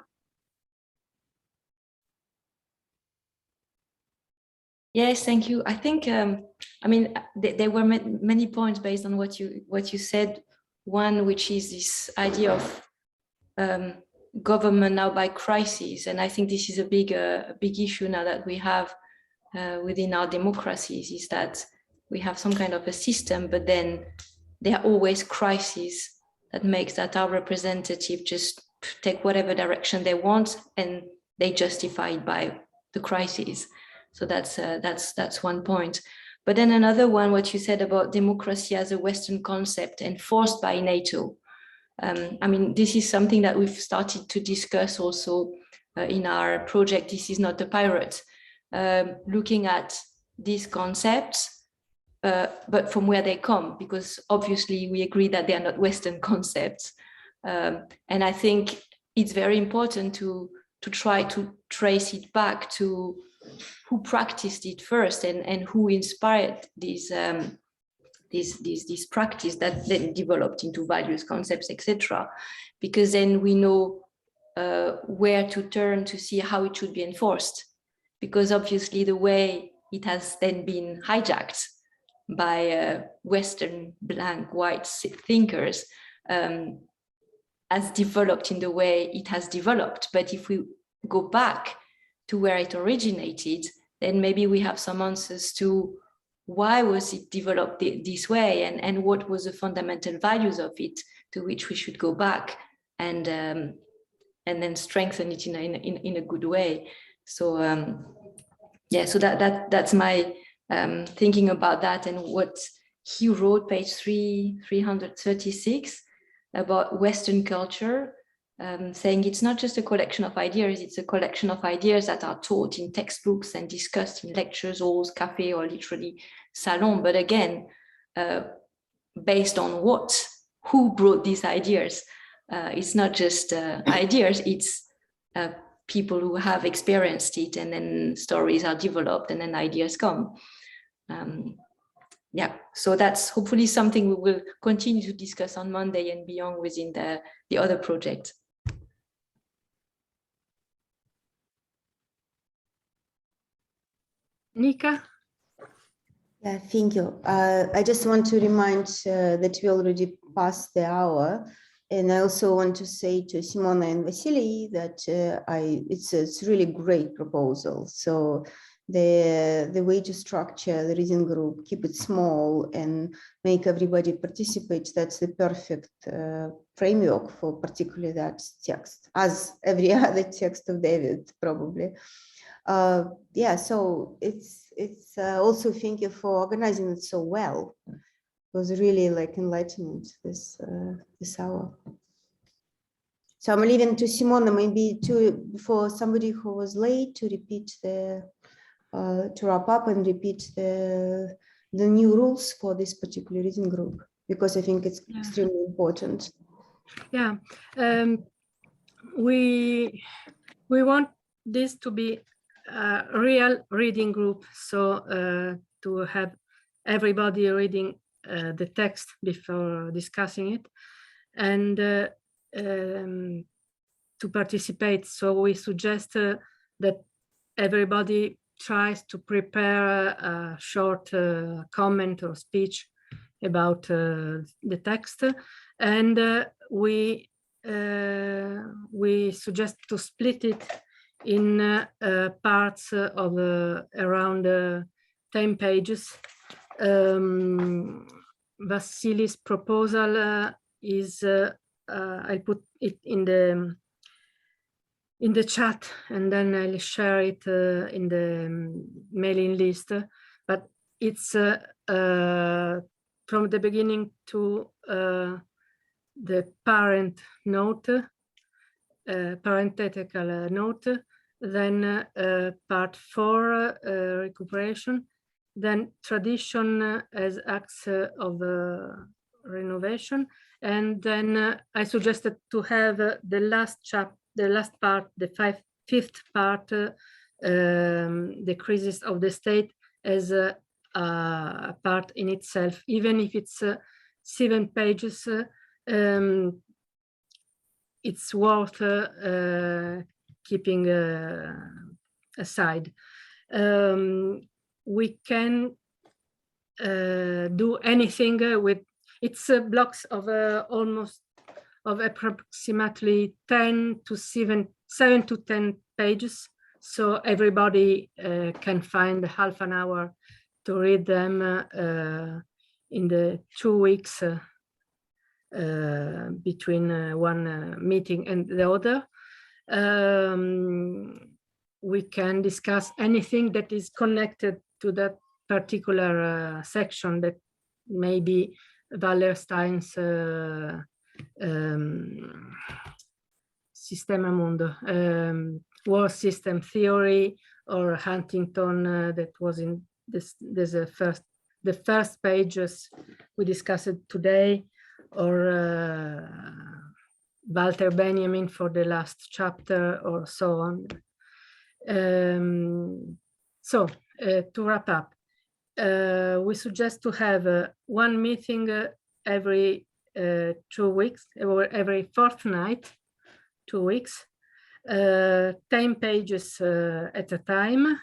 Yes, thank you. I think, I mean, there were many points based on what you said. One, which is this idea of government now by crisis, and I think this is a big issue now that we have within our democracies, is that we have some kind of a system, but then there are always crises that makes that our representative just take whatever direction they want, and they justify it by the crisis. So that's one point. But then another one, what you said about democracy as a Western concept enforced by NATO. I mean, this is something that we've started to discuss also in our project, This Is Not a Pirate, looking at these concepts, but from where they come, because obviously we agree that they are not Western concepts. And I think it's very important to try to trace it back to who practiced it first and who inspired this practice that then developed into values, concepts, etc. Because then we know where to turn to see how it should be enforced. Because obviously the way it has then been hijacked by Western blank white thinkers, has developed in the way it has developed. But if we go back to where it originated, then maybe we have some answers to why was it developed this way, and what was the fundamental values of it, to which we should go back and then strengthen it in a good way. So yeah, so that's my thinking about that, and what he wrote, page 336, about Western culture, saying it's not just a collection of ideas, it's a collection of ideas that are taught in textbooks and discussed in lectures halls, cafe, or literally salon. But again, based on what? Who brought these ideas? It's not just ideas, it's people who have experienced it, and then stories are developed, and then ideas come. Yeah, so that's hopefully something we will continue to discuss on Monday and beyond within the other project. Nika? Yeah, thank you. I just want to remind that we already passed the hour. And I also want to say to Simona and Vasily that it's a really great proposal. So the way to structure the reading group, keep it small and make everybody participate, that's the perfect framework for particularly that text, as every other text of David, probably. Yeah, so it's also thank you for organizing it so well. It was really like enlightenment this hour. So I'm leaving to Simona maybe for somebody who was late to repeat to wrap up and repeat the new rules for this particular reading group, because I think it's extremely important. Yeah, we want this to be a real reading group, so to have everybody reading the text before discussing it, and to participate. So we suggest that everybody tries to prepare a short comment or speech about the text, and we suggest to split it in parts of around 10 pages. Vasily's proposal is I'll put it in the chat, and then I'll share it in the mailing list. But it's from the beginning to the parent note, parenthetical note, then part 4, recuperation, then tradition as acts of renovation, and then I suggested to have the last part, the fifth part, the crisis of the state, as a part in itself, even if it's 7 pages. It's worth keeping aside. We can do anything with it's blocks of approximately 7 to 10 pages, so everybody can find half an hour to read them in the 2 weeks between one meeting and the other. We can discuss anything that is connected to that particular section, that may be Wallerstein's Sistema Mundo, war system theory, or Huntington, that was in the first pages we discussed today, or Walter Benjamin for the last chapter, or so on. So to wrap up, we suggest to have one meeting every 2 weeks, or every fortnight, 2 weeks, 10 pages at a time.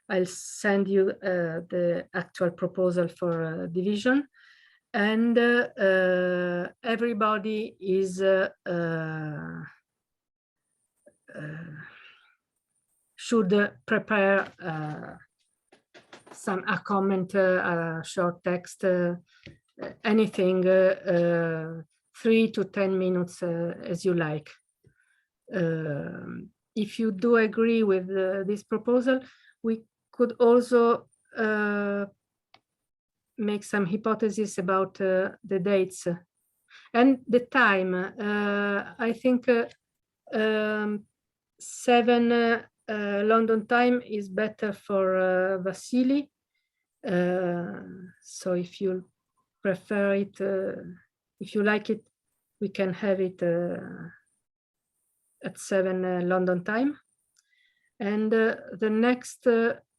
I'll send you the actual proposal for division, and everybody is should prepare a comment, a short text, anything, 3 to 10 minutes as you like. If you do agree with this proposal, we could also make some hypotheses about the dates and the time. I think 7 London time is better for Vasily. So if you prefer it, if you like it, we can have it at 7 London time. And the next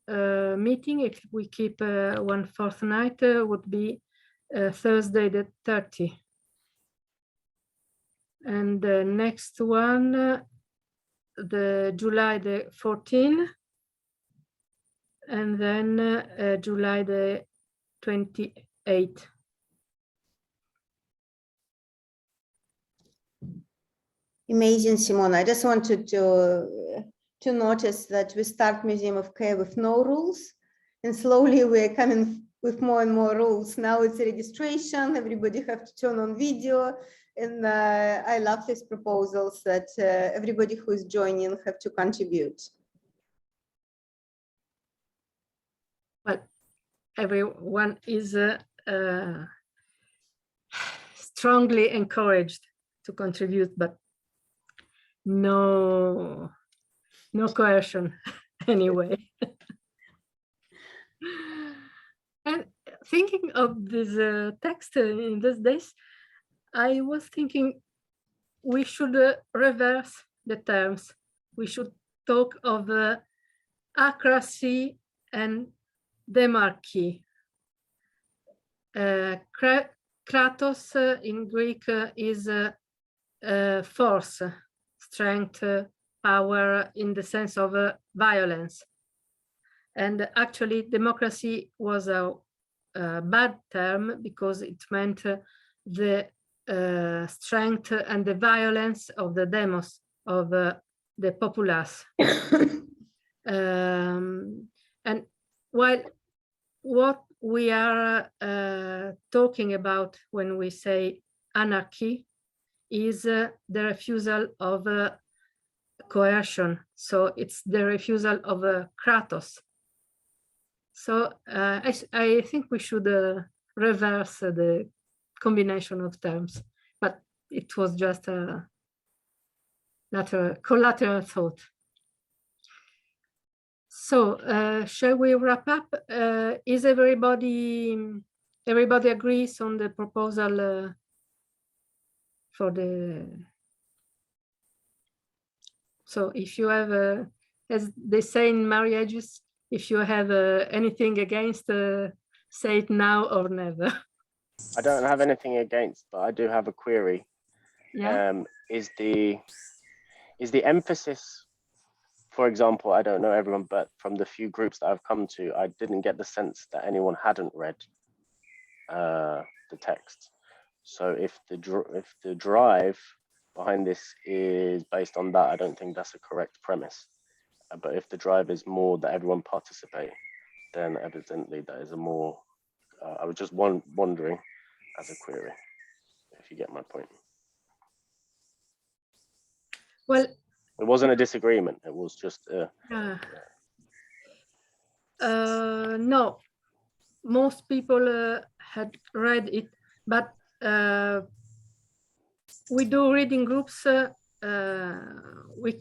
meeting, if we keep one fortnight, would be Thursday the 30th. And the next one, the July the 14th, and then July the 28th. Amazing, Simona. I just wanted to notice that we start Museum of Care with no rules, and slowly we're coming with more and more rules. Now it's registration, everybody have to turn on video, and I love these proposals that everybody who is joining have to contribute. Well, everyone is strongly encouraged to contribute, but no coercion anyway. And thinking of this text in these days, I was thinking we should reverse the terms. We should talk of acracy and demarchy. Kratos in Greek is force, strength, power in the sense of violence. And actually democracy was a bad term because it meant the strength and the violence of the demos, of the populace. And while what we are talking about when we say anarchy is the refusal of coercion. So it's the refusal of Kratos. So I think we should reverse the combination of terms, but it was just a collateral thought. So shall we wrap up? Is everybody agrees on the proposal for the? So if you have, as they say in marriages, if you have anything against, say it now or never. I don't have anything against, but I do have a query. Yeah. Is the emphasis, for example, I don't know everyone, but from the few groups that I've come to, I didn't get the sense that anyone hadn't read the text. So if the drive behind this is based on that, I don't think that's a correct premise. But if the drive is more that everyone participate, then evidently that is a more, I was just wondering as a query, if you get my point. Well, it wasn't a disagreement, it was just no, most people had read it, but we do reading groups. We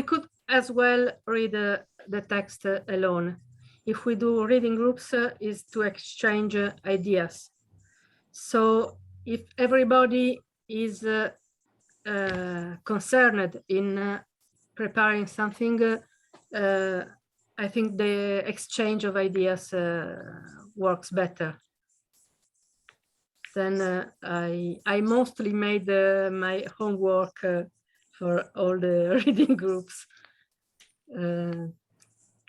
could as well read the text alone. If we do reading groups, is to exchange ideas. So if everybody is concerned in preparing something, I think the exchange of ideas works better. Then I mostly made my homework for all the reading groups.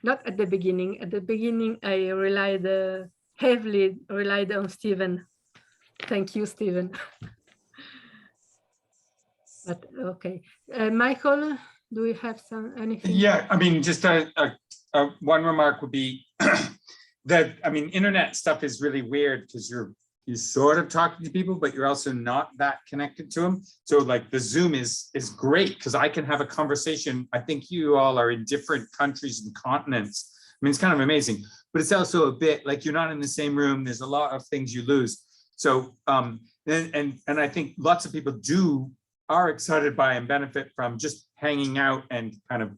not at the beginning. At the beginning, I heavily relied on Stephen. Thank you, Stephen. But okay, Michael, do we have anything? Yeah, I mean, just one remark would be that, I mean, internet stuff is really weird because you're sort of talking to people, but you're also not that connected to them. So like the Zoom is great because I can have a conversation. I think you all are in different countries and continents. I mean, it's kind of amazing, but it's also a bit like you're not in the same room. There's a lot of things you lose. So and I think lots of people are excited by and benefit from just hanging out and kind of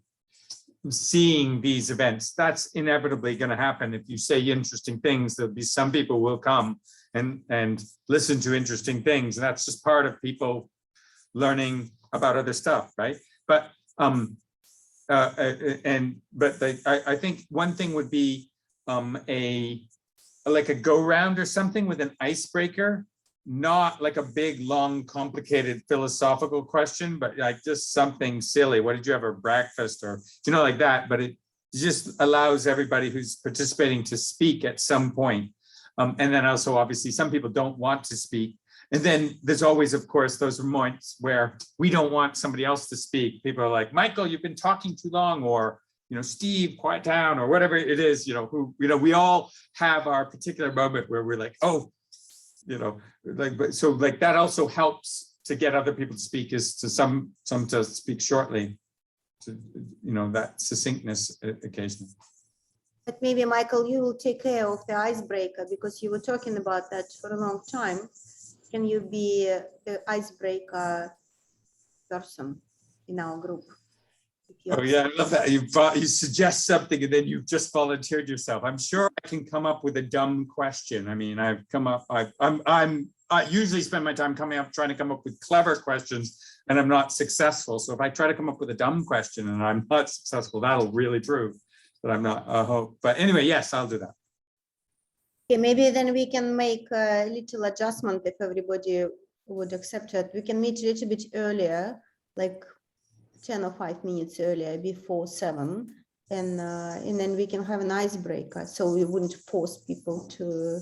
seeing these events. That's inevitably going to happen. If you say interesting things, there'll be some people will come and listen to interesting things. And that's just part of people learning about other stuff, right? But I think one thing would be like a go round or something with an icebreaker, not like a big, long, complicated philosophical question, but like just something silly. What did you have for breakfast, or like that? But it just allows everybody who's participating to speak at some point. And then also, obviously, some people don't want to speak. And then there's always, of course, those moments where we don't want somebody else to speak. People are like, Michael, you've been talking too long, or Steve, quiet down, or whatever it is. We all have our particular moment where we're like, oh, so like that also helps to get other people to speak, is to some to speak shortly, to that succinctness occasionally. But maybe, Michael, you will take care of the icebreaker because you were talking about that for a long time. Can you be the icebreaker person in our group? Oh yeah, I love that. You suggest something and then you've just volunteered yourself. I'm sure I can come up with a dumb question. I mean, I usually spend my time trying to come up with clever questions, and I'm not successful. So if I try to come up with a dumb question and I'm not successful, that'll really prove that I'm not a hope. But anyway, yes, I'll do that. Okay, maybe then we can make a little adjustment if everybody would accept it. We can meet a little bit earlier, like 10 or 5 minutes earlier, before 7, and then we can have an icebreaker, so we wouldn't force people to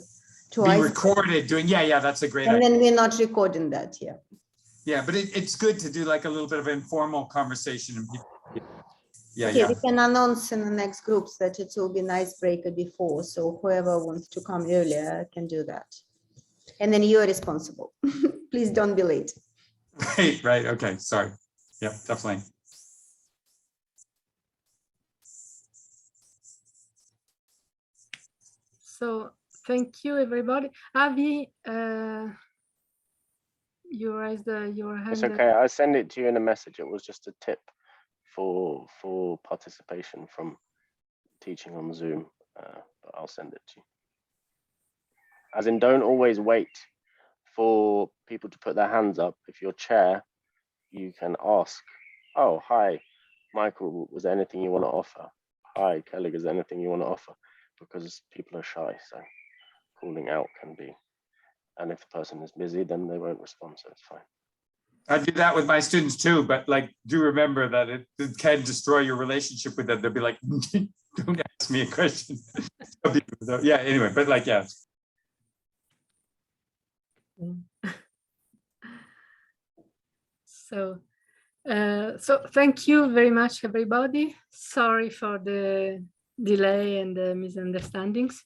be recorded doing. Yeah, that's a great idea. And then we're not recording that here. Yeah, but it's good to do like a little bit of informal conversation and people. Yeah, okay, we can announce in the next groups that it will be an icebreaker before, so whoever wants to come earlier can do that. And then you're responsible. Please don't be late. Right. Okay. Sorry. Yeah, definitely. So thank you, everybody. Avi, you raised your hand. It's okay. I send it to you in a message. It was just a tip for participation from teaching on Zoom, but I'll send it to you. As in, don't always wait for people to put their hands up. If you're chair, you can ask, oh, hi, Michael, was there anything you want to offer? Hi, Kelly, is there anything you want to offer? Because people are shy, so calling out can be, and if the person is busy, then they won't respond, so it's fine. I do that with my students too, but like, do remember that it can destroy your relationship with them. They'll be like, don't ask me a question. Yeah, anyway, but like, yeah. So thank you very much, everybody. Sorry for the delay and the misunderstandings.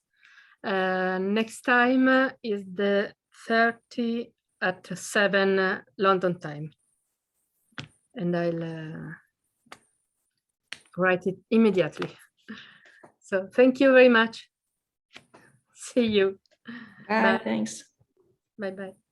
Next time is the 30 at 7 London time, and I'll write it immediately. So thank you very much. See you. Bye. Thanks. Bye bye.